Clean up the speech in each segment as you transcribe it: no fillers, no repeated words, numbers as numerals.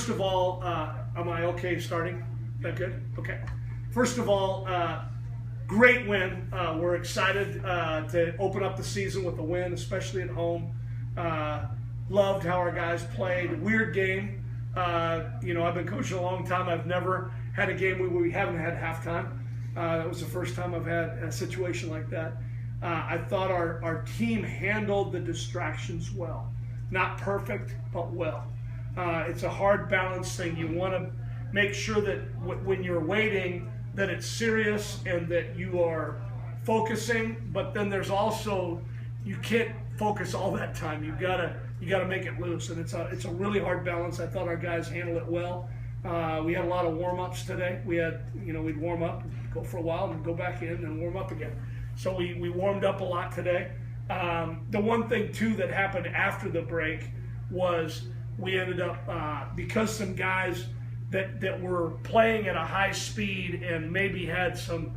First of all, am I okay starting? Is that good? Okay. First of all, great win. We're excited to open up the season with a win, especially at home. Loved how our guys played. Weird game. You know, I've been coaching a long time. I've never had a game where we haven't had halftime. That was the first time I've had a situation like that. I thought our team handled the distractions well. Not perfect, but well. It's a hard balance thing. You want to make sure that when you're waiting, that it's serious and that you are focusing. But then there's also, you can't focus all that time. You gotta make it loose, and it's a really hard balance. I thought our guys handled it well. We had a lot of warm-ups today. We'd warm up, go for a while, and go back in and warm up again. So we warmed up a lot today. The one thing too that happened after the break was we ended up because some guys that were playing at a high speed and maybe had some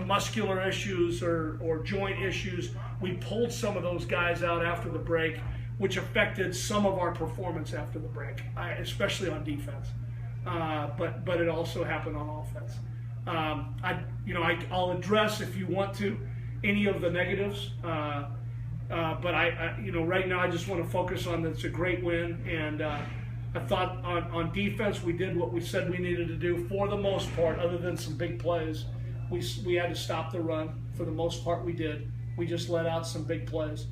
muscular issues or joint issues. We pulled some of those guys out after the break, which affected some of our performance after the break, especially on defense. But it also happened on offense. I'll address, if you want to, any of the negatives. But right now I just want to focus on that it's a great win, and I thought on defense we did what we said we needed to do for the most part, other than some big plays. We had to stop the run. For the most part we did. We just let out some big plays.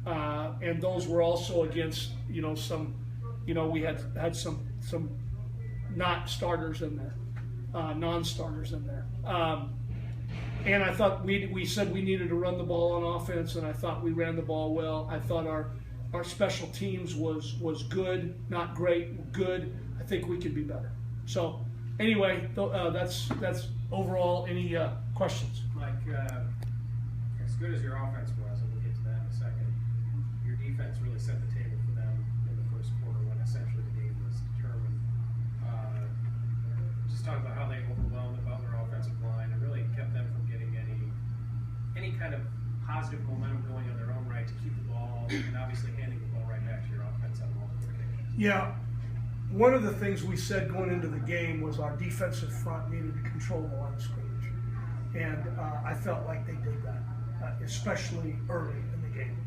And those were also against, we had some not starters in there, non-starters in there. And I thought we said we needed to run the ball on offense, and I thought we ran the ball well. I thought our special teams was good, not great, good. I think we could be better. So anyway, that's overall. Any questions? Mike, as good as your offense was, and we'll get to that in a second, your defense really set the table for them in the first quarter when essentially the game was determined. Just talk about how they overwhelmed the Butler offensive line and really kept them from getting any kind of positive momentum going on their own right to keep the ball, and obviously handing the ball right back to your offense on multiple occasions. Yeah. One of the things we said going into the game was our defensive front needed to control the line of scrimmage. And I felt like they did that, especially early in the game.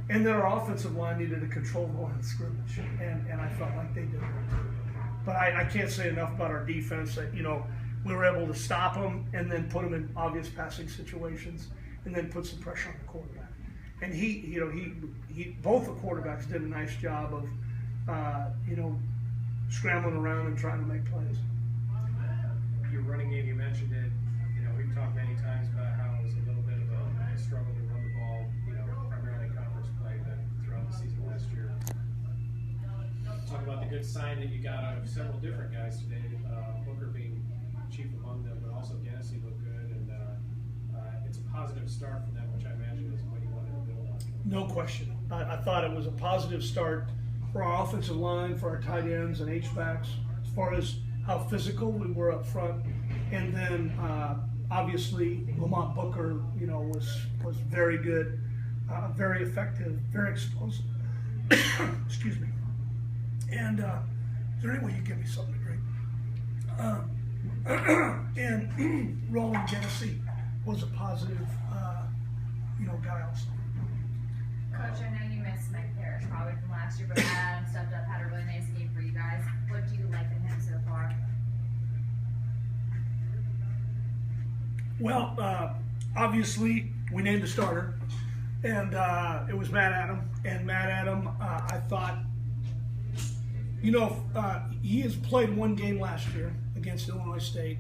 And then our offensive line needed to control the line of scrimmage, and I felt like they did that too. But I can't say enough about our defense that, we were able to stop them and then put them in obvious passing situations and then put some pressure on the quarterback. And he both the quarterbacks did a nice job of, scrambling around and trying to make plays. Your running game, you mentioned it. We've talked many times about how it was a little bit of a struggle to run the ball, primarily conference play, but throughout the season last year. Talk about the good sign that you got out of several different guys today, Booker being chief among them, but also Genesee looked good, and it's a positive start for them, which I imagine is what you wanted to build on. No question. I thought it was a positive start for our offensive line, for our tight ends and H-backs, as far as how physical we were up front. And then obviously Lamont Booker, was very good, very effective, very explosive. Excuse me. And is there any way you give me something to drink? And Roland Genesee was a positive, guy also. Coach, I know you missed Mike Parrish probably from last year, but Adam stepped up, had a really nice game for you guys. What do you like in him so far? Well, obviously we named a starter, and it was Matt Adam. And Matt Adam, I thought, he has played one game last year against Illinois State.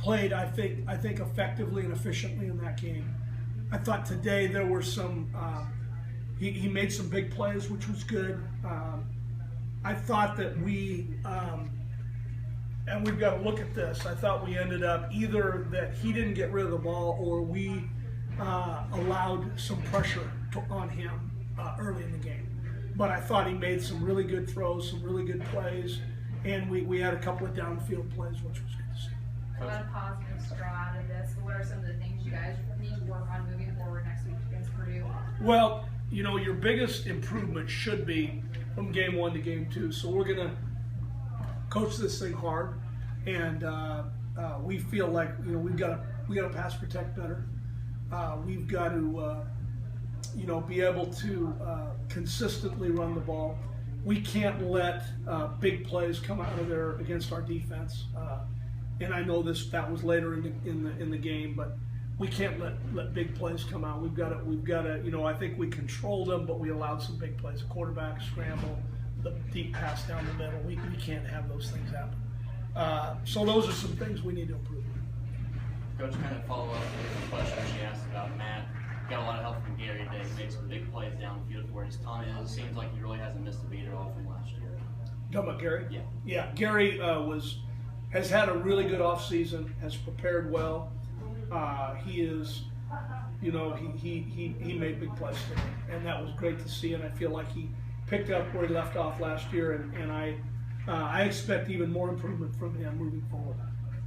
Played, I think effectively and efficiently in that game. I thought today there were some. He made some big plays, which was good. I thought that and we've got to look at this, I thought we ended up either that he didn't get rid of the ball or we allowed some pressure on him early in the game. But I thought he made some really good throws, some really good plays, and we had a couple of downfield plays, which was good to see. What about a positive straw out of this? What are some of the things you guys need to work on moving forward next week against Purdue? Well, your biggest improvement should be from game 1 to game 2. So we're gonna coach this thing hard, and we feel like we got to pass protect better. We've got to be able to consistently run the ball. We can't let big plays come out of there against our defense. And I know that was later in the game, but we can't let big plays come out. We've got to. I think we controlled them, but we allowed some big plays. A quarterback scramble, the deep pass down the middle. We can't have those things happen. So those are some things we need to improve. Coach, kind of follow up with the question she asked about Matt. Got a lot of help from Gary today. He made some big plays downfield where his ton is. Seems like he really hasn't missed a beat at all from last year. Talking about Gary? Yeah. Yeah, Gary has had a really good offseason, has prepared well. He is, he made big plays today, and that was great to see. And I feel like he picked up where he left off last year, and I expect even more improvement from him moving forward.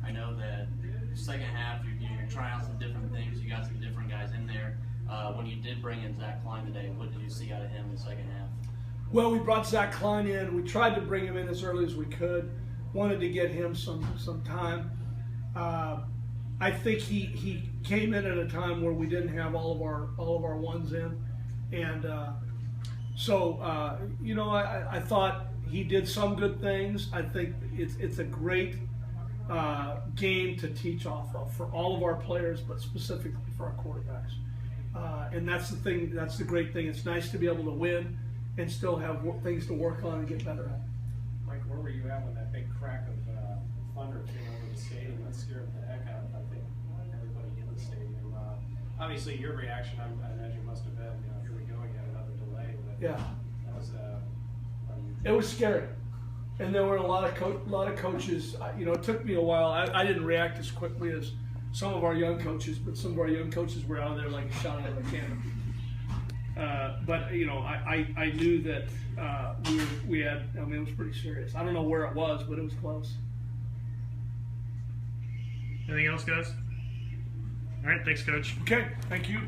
I know that second half you're trying out some different things. You got some different guys in there. When you did bring in Zach Klein today, what did you see out of him in the second half? Well, we brought Zach Klein in. We tried to bring him in as early as we could. Wanted to get him some time. I think he came in at a time where we didn't have all of our ones in, and I thought he did some good things. I think it's a great game to teach off of for all of our players, but specifically for our quarterbacks. And that's the thing. That's the great thing. It's nice to be able to win and still have things to work on and get better at. Mike, where were you at when that big crack of thunder came over the stadium? That scared the heck out of, I think, everybody in the stadium. Obviously, your reaction, I imagine, must have been, here we go again, another delay. But Yeah. That was, It was scary, and there were a lot of coaches. It took me a while. I didn't react as quickly as some of our young coaches, but some of our young coaches were out there like a shot out of a cannon. But I knew that we had. I mean, it was pretty serious. I don't know where it was, but it was close. Anything else, guys? All right, thanks, Coach. Okay, thank you.